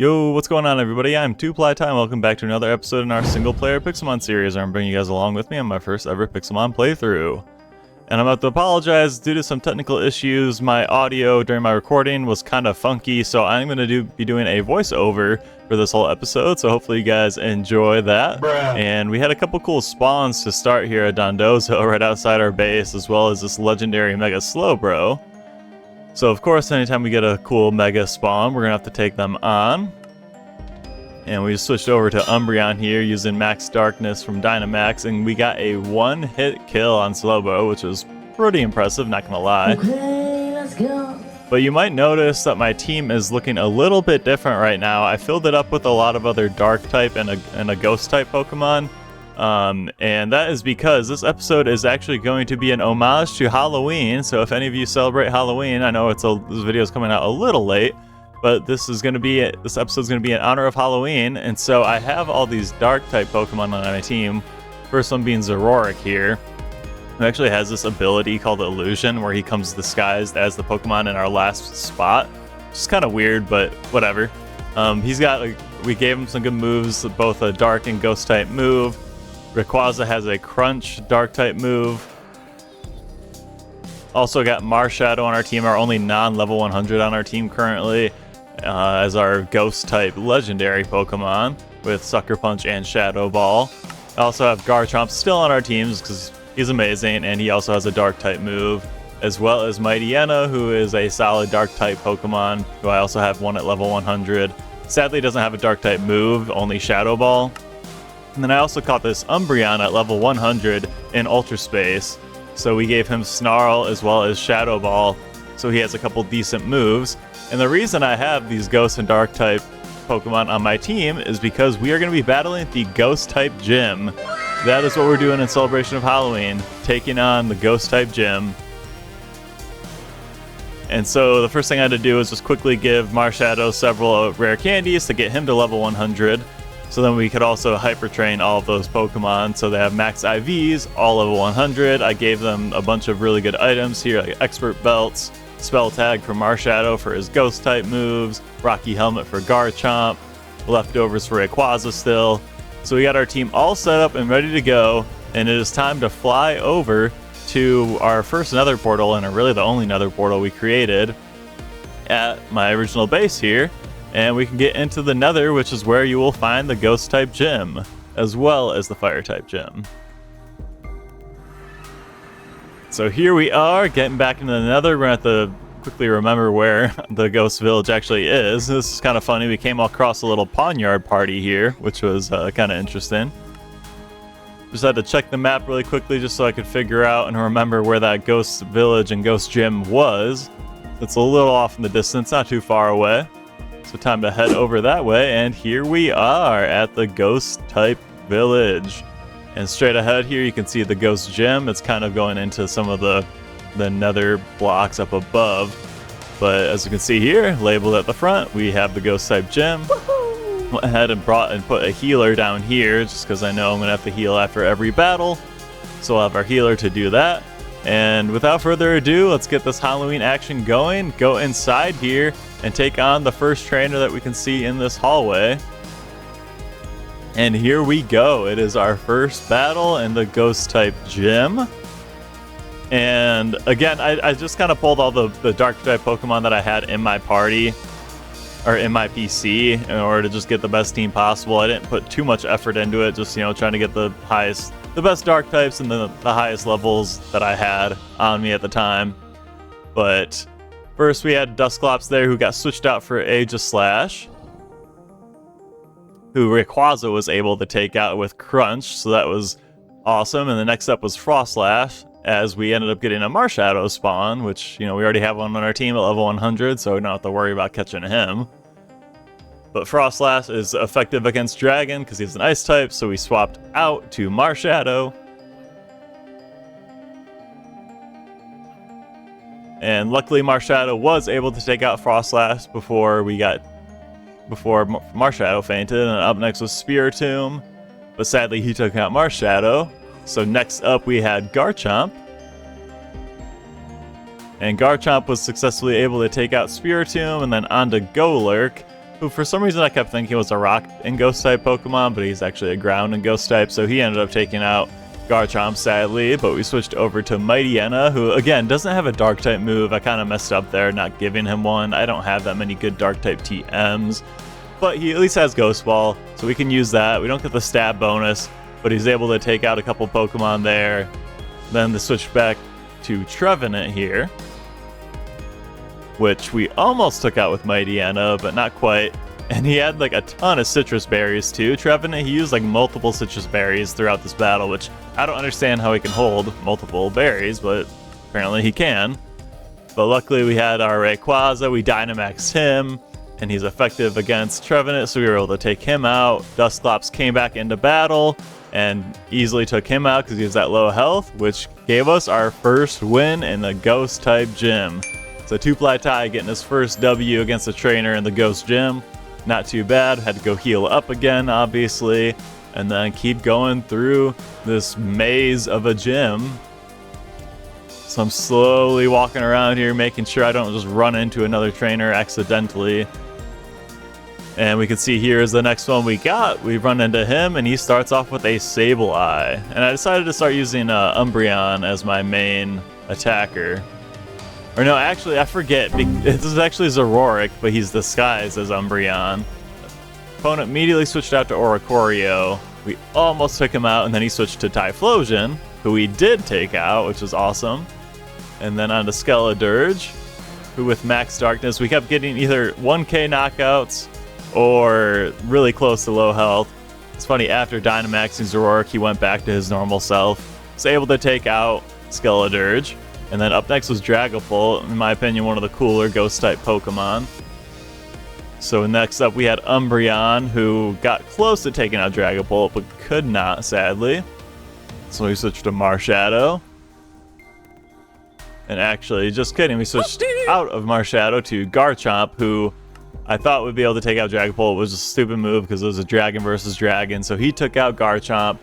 Yo, what's going on everybody? I'm 2PlyTime. Welcome back to another episode in our single-player Pixelmon series where I'm bringing you guys along with me on my first ever Pixelmon playthrough. And I'm about to apologize due to some technical issues. My audio during my recording was kind of funky, so I'm going to be doing a voiceover for this whole episode, so hopefully you guys enjoy that. And we had a couple cool spawns to start here at Dondozo right outside our base, as well as this legendary Mega Slowbro. So of course, anytime we get a cool Mega spawn, we're going to have to take them on. And we switched over to Umbreon here using Max Darkness from Dynamax, and we got a one-hit kill on Slowbro, which was pretty impressive, not gonna lie. Okay, let's go. But you might notice that my team is looking a little bit different right now. I filled it up with a lot of other Dark type and a Ghost type Pokemon. And that is because this episode is actually going to be an homage to Halloween. So if any of you celebrate Halloween, I know this video is coming out a little late, but this episode is going to be in honor of Halloween, and so I have all these Dark-type Pokemon on my team. First one being Zoroark here, who actually has this ability called Illusion, where he comes disguised as the Pokemon in our last spot. Which is kind of weird, but whatever. We gave him some good moves, both a Dark and Ghost-type move. Rayquaza has a Crunch Dark-type move. Also got Marshadow on our team, our only non-level 100 on our team currently. As our Ghost-type legendary Pokemon with Sucker Punch and Shadow Ball. I also have Garchomp still on our teams because he's amazing, and he also has a Dark-type move, as well as Mightyena, who is a solid Dark-type Pokemon, who I also have one at level 100. Sadly, doesn't have a Dark-type move, only Shadow Ball. And then I also caught this Umbreon at level 100 in Ultra Space, so we gave him Snarl as well as Shadow Ball, so he has a couple decent moves. And the reason I have these Ghost and Dark type Pokemon on my team is because we are going to be battling the Ghost type gym. That is what we're doing in celebration of Halloween, taking on the Ghost type gym. And so the first thing I had to do was just quickly give Marshadow several rare candies to get him to level 100. So then we could also hyper train all of those Pokemon. So they have max IVs, all level 100. I gave them a bunch of really good items here, like Expert Belts, Spell Tag for Marshadow for his Ghost type moves, Rocky Helmet for Garchomp, leftovers for Rayquaza still. So we got our team all set up and ready to go, and it is time to fly over to our first Nether portal, and really the only Nether portal we created at my original base here. And we can get into the Nether, which is where you will find the Ghost type gym, as well as the Fire type gym. So here we are, getting back into the Nether. We're going to have to quickly remember where the Ghost Village actually is. This is kind of funny. We came across a little Pawnyard party here, which was kind of interesting. Just had to check the map really quickly just so I could figure out and remember where that Ghost Village and Ghost Gym was. It's a little off in the distance, not too far away. So time to head over that way, and here we are at the Ghost type Village. And straight ahead here you can see the Ghost Gym. It's kind of going into some of the Nether blocks up above. But as you can see here, labeled at the front, we have the Ghost type Gym. Went ahead and put a healer down here, just because I know I'm going to have to heal after every battle. So we'll have our healer to do that. And without further ado, let's get this Halloween action going. Go inside here and take on the first trainer that we can see in this hallway. And here we go. It is our first battle in the Ghost type gym. And again, I just kind of pulled all the Dark type Pokemon that I had in my party, or in my PC, in order to just get the best team possible. I didn't put too much effort into it, just, trying to get the best Dark types and the highest levels that I had on me at the time. But first we had Dusclops there, who got switched out for Aegislash, who Rayquaza was able to take out with Crunch, so that was awesome. And the next up was Frostlash, as we ended up getting a Marshadow spawn, which, we already have one on our team at level 100, so we don't have to worry about catching him. But Frostlash is effective against Dragon because he's an Ice type, so we swapped out to Marshadow. And luckily Marshadow was able to take out Frostlash before Marshadow fainted, and up next was Spiritomb, but sadly he took out Marshadow. So next up we had Garchomp, and Garchomp was successfully able to take out Spiritomb, and then onto Golurk, who for some reason I kept thinking was a rock and ghost type Pokemon, but he's actually a ground and ghost type, so he ended up taking out Garchomp sadly. But we switched over to Mightyena, who again doesn't have a dark type move. I kind of messed up there not giving him one. I don't have that many good dark type TMs, but he at least has Ghost Ball, so we can use that. We don't get the stab bonus, but he's able to take out a couple Pokemon there. Then the switch back to Trevenant here, which we almost took out with Mightyena, but not quite. And he had like a ton of citrus berries too. Trevenant, he used like multiple citrus berries throughout this battle, which I don't understand how he can hold multiple berries, but apparently he can. But luckily we had our Rayquaza, we Dynamaxed him, and he's effective against Trevenant, so we were able to take him out. Dusclops came back into battle and easily took him out because he was at low health, which gave us our first win in the Ghost type gym. So Two-Ply getting his first W against a trainer in the Ghost gym. Not too bad. Had to go heal up again, obviously, and then keep going through this maze of a gym. So I'm slowly walking around here, making sure I don't just run into another trainer accidentally. And we can see here is the next one we got. We run into him, and he starts off with a Sableye. And I decided to start using Umbreon as my main attacker. Or no, actually, I forget. This is actually Zoroark, but he's disguised as Umbreon. Opponent immediately switched out to Oricorio. We almost took him out, and then he switched to Typhlosion, who we did take out, which was awesome. And then on to Skeledirge, who with Max Darkness, we kept getting either 1k knockouts or really close to low health. It's funny, after Dynamaxing Zoroark, he went back to his normal self. Was able to take out Skeledirge. And then up next was Dragapult, in my opinion, one of the cooler Ghost-type Pokemon. So next up we had Umbreon, who got close to taking out Dragapult, but could not, sadly. So we switched to Marshadow. And actually, just kidding, we switched out of Marshadow to Garchomp, who I thought would be able to take out Dragapult. It was a stupid move because it was a dragon versus dragon, so he took out Garchomp.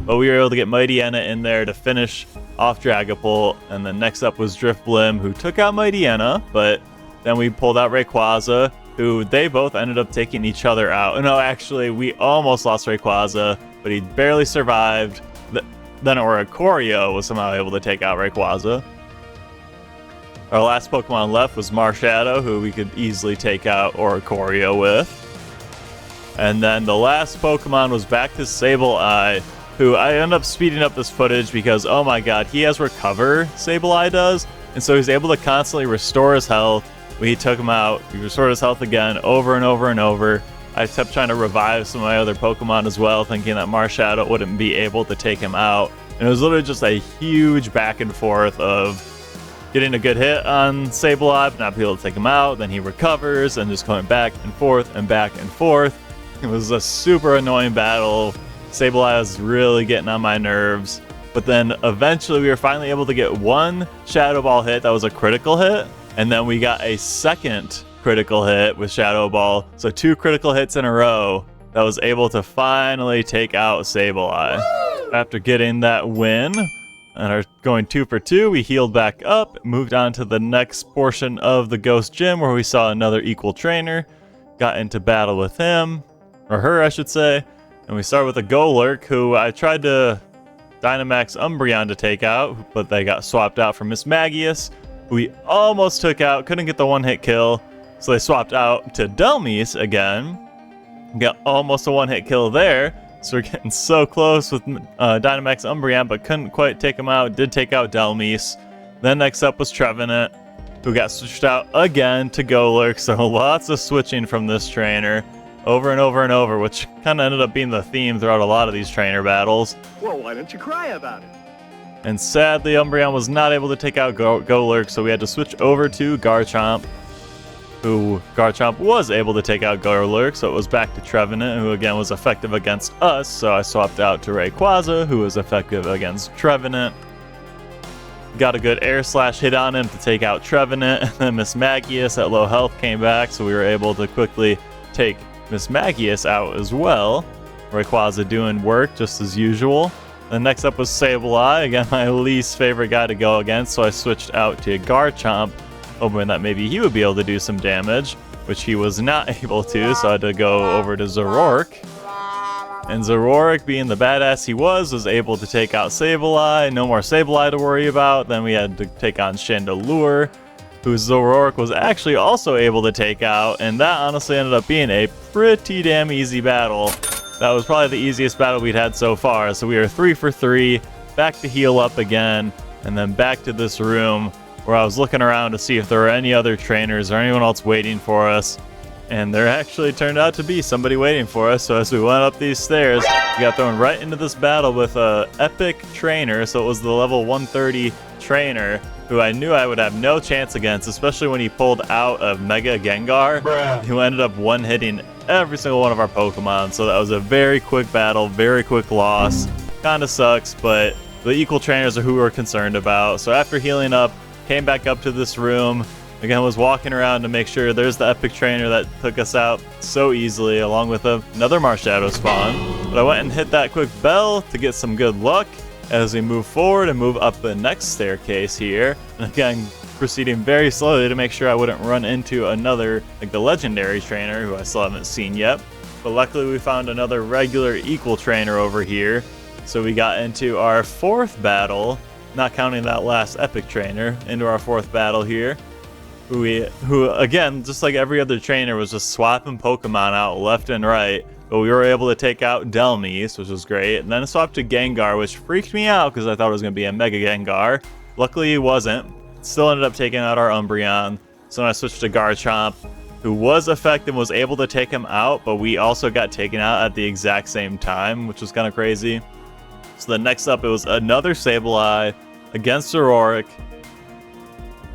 But we were able to get Mightyena in there to finish off Dragapult. And then next up was Drifblim, who took out Mightyena, but then we pulled out Rayquaza, who they both ended up taking each other out. No, actually, we almost lost Rayquaza, but he barely survived. Then Oricorio was somehow able to take out Rayquaza. Our last Pokemon left was Marshadow, who we could easily take out Oricorio with. And then the last Pokemon was back to Sableye, who I end up speeding up this footage because, oh my god, he has Recover, Sableye does, and so he's able to constantly restore his health. We took him out, he restored his health again over and over and over. I kept trying to revive some of my other Pokemon as well, thinking that Marshadow wouldn't be able to take him out. And it was literally just a huge back and forth of getting a good hit on Sableye, but not be able to take him out. Then he recovers, and just going back and forth and back and forth. It was a super annoying battle. Sableye was really getting on my nerves. But then eventually we were finally able to get one Shadow Ball hit that was a critical hit. And then we got a second critical hit with Shadow Ball. So 2 critical hits in a row that was able to finally take out Sableye. After getting that win and are going 2 for 2, we healed back up, moved on to the next portion of the Ghost Gym where we saw another equal trainer, got into battle with him, or her I should say, and we started with a Golurk, who I tried to Dynamax Umbreon to take out, but they got swapped out for Mismagius, who we almost took out, couldn't get the one-hit kill, so they swapped out to Delmise again, got almost a one-hit kill there. So we're getting so close with Dynamax Umbreon, but couldn't quite take him out. Did take out Delmise. Then next up was Trevenant, who got switched out again to Golurk. So lots of switching from this trainer over and over and over, which kind of ended up being the theme throughout a lot of these trainer battles. Well, why don't you cry about it? And sadly, Umbreon was not able to take out Golurk, so we had to switch over to Garchomp, who Garchomp was able to take out Golurk, so it was back to Trevenant, who again was effective against us, so I swapped out to Rayquaza, who was effective against Trevenant. Got a good air slash hit on him to take out Trevenant, and then Mismagius at low health came back, so we were able to quickly take Mismagius out as well. Rayquaza doing work just as usual. Then next up was Sableye, again my least favorite guy to go against, so I switched out to Garchomp, hoping that maybe he would be able to do some damage. which he was not able to, so I had to go over to Zoroark. And Zoroark, being the badass he was able to take out Sableye. No more Sableye to worry about. Then we had to take on Chandelure, who Zoroark was actually also able to take out, and that honestly ended up being a pretty damn easy battle. That was probably the easiest battle we'd had so far, so we are 3 for 3, back to heal up again, and then back to this room where I was looking around to see if there were any other trainers or anyone else waiting for us. And there actually turned out to be somebody waiting for us, so as we went up these stairs, we got thrown right into this battle with a epic trainer, so it was the level 130 trainer, who I knew I would have no chance against, especially when he pulled out a Mega Gengar, who ended up one-hitting every single one of our Pokemon, so that was a very quick battle, very quick loss. Kinda sucks, but the equal trainers are who we're concerned about. So after healing up, came back up to this room, again was walking around to make sure there's the epic trainer that took us out so easily, along with another Marshadow spawn. But I went and hit that quick bell to get some good luck as we move forward and move up the next staircase here. And again, proceeding very slowly to make sure I wouldn't run into another, like the legendary trainer, who I still haven't seen yet. But luckily we found another regular equal trainer over here. So we got into our 4th battle, not counting that last epic trainer, into our 4th battle here. Who again, just like every other trainer, was just swapping Pokemon out left and right. But we were able to take out Delmise, which was great. And then I swapped to Gengar, which freaked me out because I thought it was going to be a Mega Gengar. Luckily he wasn't. Still ended up taking out our Umbreon. So then I switched to Garchomp, who was effective and was able to take him out, but we also got taken out at the exact same time, which was kind of crazy. So then next up, it was another Sableye against Zoroark,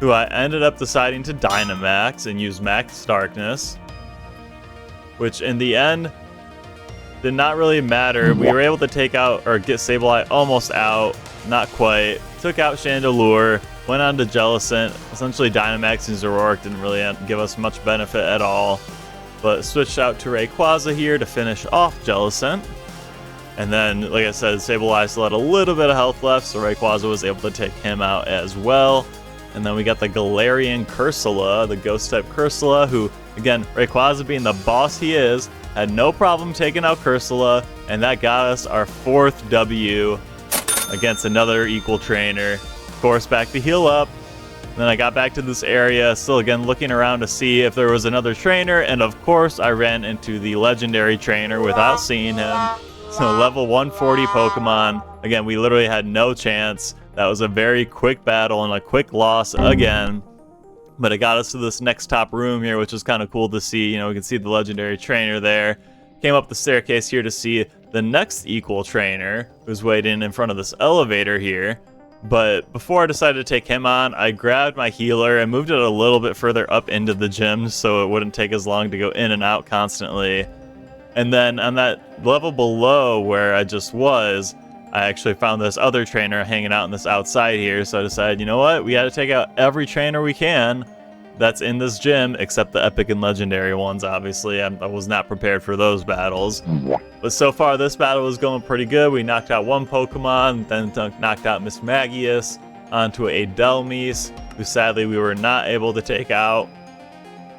who I ended up deciding to Dynamax and use Max Darkness, which in the end did not really matter. We were able to take out, or get Sableye almost out, not quite. Took out Chandelure, went on to Jellicent. Essentially Dynamaxing Zoroark didn't really give us much benefit at all, but switched out to Rayquaza here to finish off Jellicent. And then, like I said, Sableye still had a little bit of health left, so Rayquaza was able to take him out as well. And then we got the Galarian Cursula, the Ghost-type Cursula, who, again, Rayquaza being the boss he is, had no problem taking out Cursula, and that got us our 4th W against another equal trainer. Of course, back to heal up. And then I got back to this area, still again looking around to see if there was another trainer, and of course I ran into the legendary trainer without seeing him. So level 140 Pokemon. Again, we literally had no chance. That was a very quick battle and a quick loss again. But it got us to this next top room here, which is kind of cool to see. You know, we can see the legendary trainer there. Came up the staircase here to see the next equal trainer, who's waiting in front of this elevator here. But before I decided to take him on, I grabbed my healer and moved it a little bit further up into the gym so it wouldn't take as long to go in and out constantly. And then on that level below where I just was, I actually found this other trainer hanging out in this outside here, so I decided, you know what, we got to take out every trainer we can that's in this gym, except the epic and legendary ones, obviously. I was not prepared for those battles. But so far, this battle was going pretty good. We knocked out one Pokemon, then knocked out Miss Magius onto a Delmise, who sadly we were not able to take out.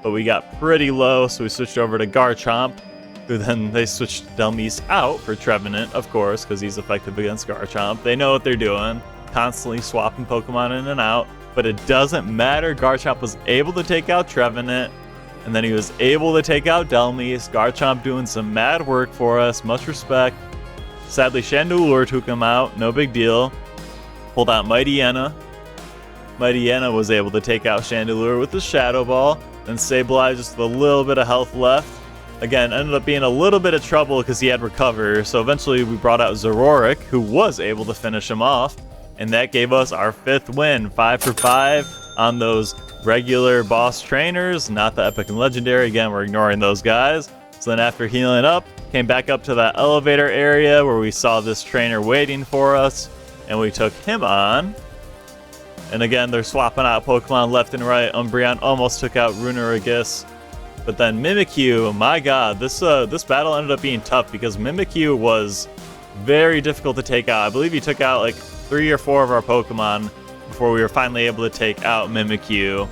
But we got pretty low, so we switched over to Garchomp, who then they switched Delmise out for Trevenant, of course, because he's effective against Garchomp. They know what they're doing, constantly swapping Pokemon in and out, but it doesn't matter. Garchomp was able to take out Trevenant, and then he was able to take out Delmise. Garchomp doing some mad work for us, much respect. Sadly, Chandelure took him out, no big deal. Pulled out Mightyena. Mightyena was able to take out Chandelure with the Shadow Ball, and Sableye just with a little bit of health left. Again, ended up being a little bit of trouble because he had Recover, so eventually we brought out Zoroark, who was able to finish him off, and that gave us our 5th win, 5 for 5 on those regular boss trainers, not the epic and legendary. Again, we're ignoring those guys. So then after healing up, came back up to that elevator area where we saw this trainer waiting for us, and we took him on. And again, they're swapping out Pokemon left and right. Umbreon almost took out Runerigus. But then Mimikyu, my god, this battle ended up being tough because Mimikyu was very difficult to take out. I believe he took out like 3 or 4 of our Pokemon before we were finally able to take out Mimikyu.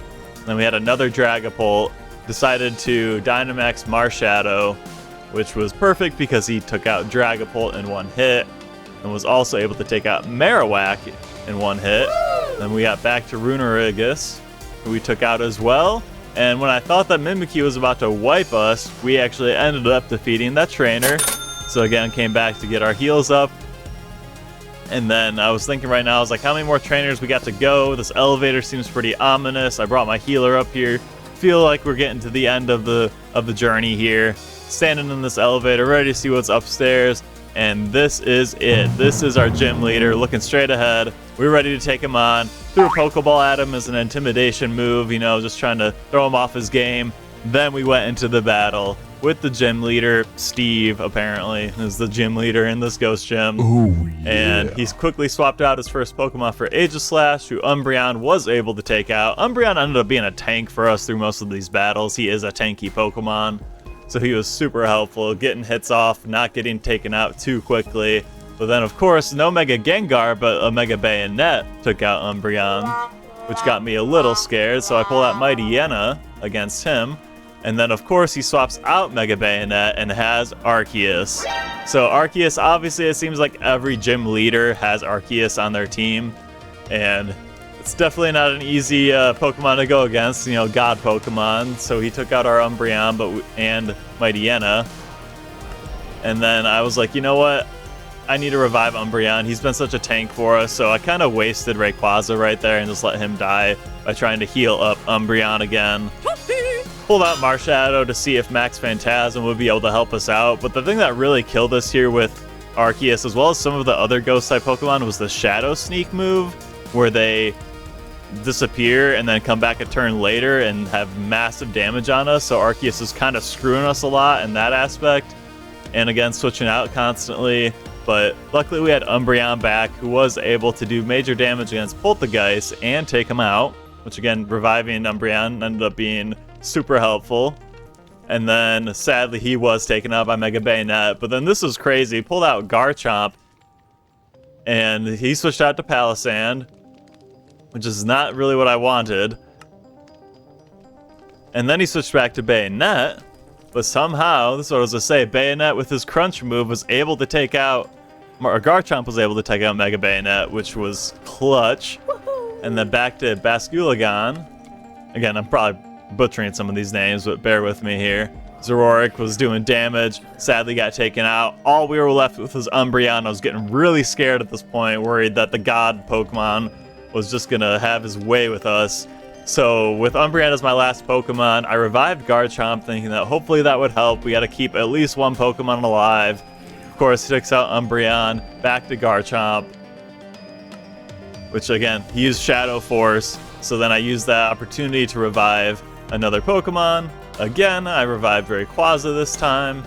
Then we had another Dragapult decided to Dynamax Marshadow, which was perfect because he took out Dragapult in one hit and was also able to take out Marowak in one hit. Then we got back to Runerigus, who we took out as well. And when I thought that Mimikyu was about to wipe us, we actually ended up defeating that trainer. So again, came back to get our heals up. And then I was thinking right now, I was like, how many more trainers we got to go? This elevator seems pretty ominous. I brought my healer up here. Feel like we're getting to the end of the journey here. Standing in this elevator, ready to see what's upstairs. And this is it. This is our gym leader looking straight ahead. We're ready to take him on. Threw a Pokeball at him as an intimidation move, you know, just trying to throw him off his game. Then we went into the battle with the gym leader, Steve, apparently, is the gym leader in this ghost gym. Ooh, yeah. And he's quickly swapped out his first Pokemon for Aegislash, who Umbreon was able to take out. Umbreon ended up being a tank for us through most of these battles. He is a tanky Pokemon, so he was super helpful, getting hits off, not getting taken out too quickly. But then, of course, no Mega Gengar, but a Mega Bayonet took out Umbreon, which got me a little scared, so I pull out Mighty Yenna against him. And then, of course, he swaps out Mega Bayonet and has Arceus. So Arceus, obviously, it seems like every gym leader has Arceus on their team. And it's definitely not an easy Pokemon to go against, you know, God Pokemon. So he took out our Umbreon and Mighty Yenna. And then I was like, you know what? I need to revive Umbreon. He's been such a tank for us. So I kind of wasted Rayquaza right there and just let him die by trying to heal up Umbreon again. Pulled out Marshadow to see if Max Phantasm would be able to help us out, but the thing that really killed us here with Arceus, as well as some of the other Ghost-type Pokemon, was the Shadow Sneak move, where they disappear and then come back a turn later and have massive damage on us, so Arceus is kind of screwing us a lot in that aspect, and again, switching out constantly, but luckily we had Umbreon back, who was able to do major damage against Poltergeist and take him out, which again, reviving Umbreon ended up being super helpful. And then sadly he was taken out by Mega Bayonet, but then this was crazy. He pulled out Garchomp and he switched out to Palisand, which is not really what I wanted. And then he switched back to Bayonet, but somehow, this is what I was gonna say, Bayonet with his Crunch move was able to take out, or Garchomp was able to take out Mega Bayonet, which was clutch. And then back to Basculegon. Again, I'm probably butchering some of these names, but bear with me here. Zoroark was doing damage, sadly got taken out. All we were left with was Umbreon. I was getting really scared at this point, worried that the God Pokemon was just gonna have his way with us. So with Umbreon as my last Pokemon, I revived Garchomp, thinking that hopefully that would help. We gotta keep at least one Pokemon alive. Of course, he takes out Umbreon, back to Garchomp, which again, he used Shadow Force. So then I used that opportunity to revive another Pokemon. Again, I revived Rayquaza this time.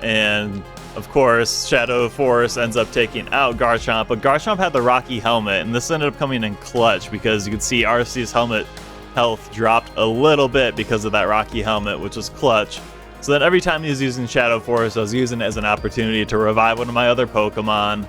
And of course, Shadow Force ends up taking out Garchomp, but Garchomp had the Rocky Helmet, and this ended up coming in clutch because you can see Arceus' helmet health dropped a little bit because of that Rocky Helmet, which was clutch. So then every time he was using Shadow Force, I was using it as an opportunity to revive one of my other Pokemon.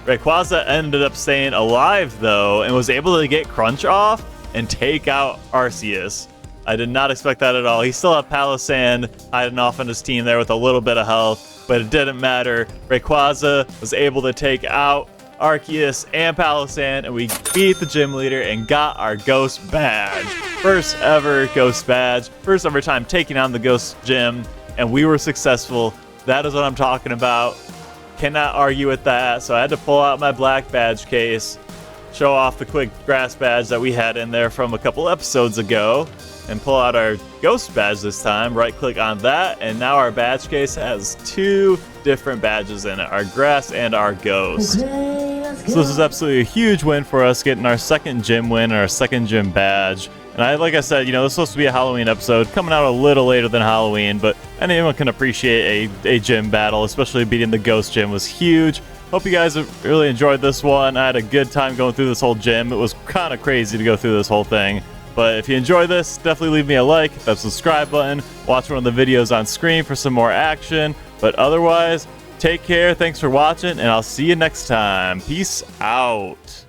Rayquaza ended up staying alive though, and was able to get Crunch off and take out Arceus. I did not expect that at all. He still had Palisand hiding off on his team there with a little bit of health, but it didn't matter. Rayquaza was able to take out Arceus and Palisand, and we beat the gym leader and got our Ghost Badge. First ever Ghost Badge, first ever time taking on the Ghost Gym, and we were successful. That is what I'm talking about. Cannot argue with that, so I had to pull out my black badge case, show off the quick grass badge that we had in there from a couple episodes ago, and pull out our Ghost Badge this time. Right click on that, and now our badge case has two different badges in it, our grass and our ghost. Okay, let's go. So this is absolutely a huge win for us, getting our second gym win and our second gym badge. And like I said, you know, this is supposed to be a Halloween episode, coming out a little later than Halloween, but anyone can appreciate a gym battle, especially beating the Ghost Gym was huge. Hope you guys really enjoyed this one. I had a good time going through this whole gym. It was kind of crazy to go through this whole thing. But if you enjoyed this, definitely leave me a like, hit that subscribe button, watch one of the videos on screen for some more action. But otherwise, take care, thanks for watching, and I'll see you next time. Peace out.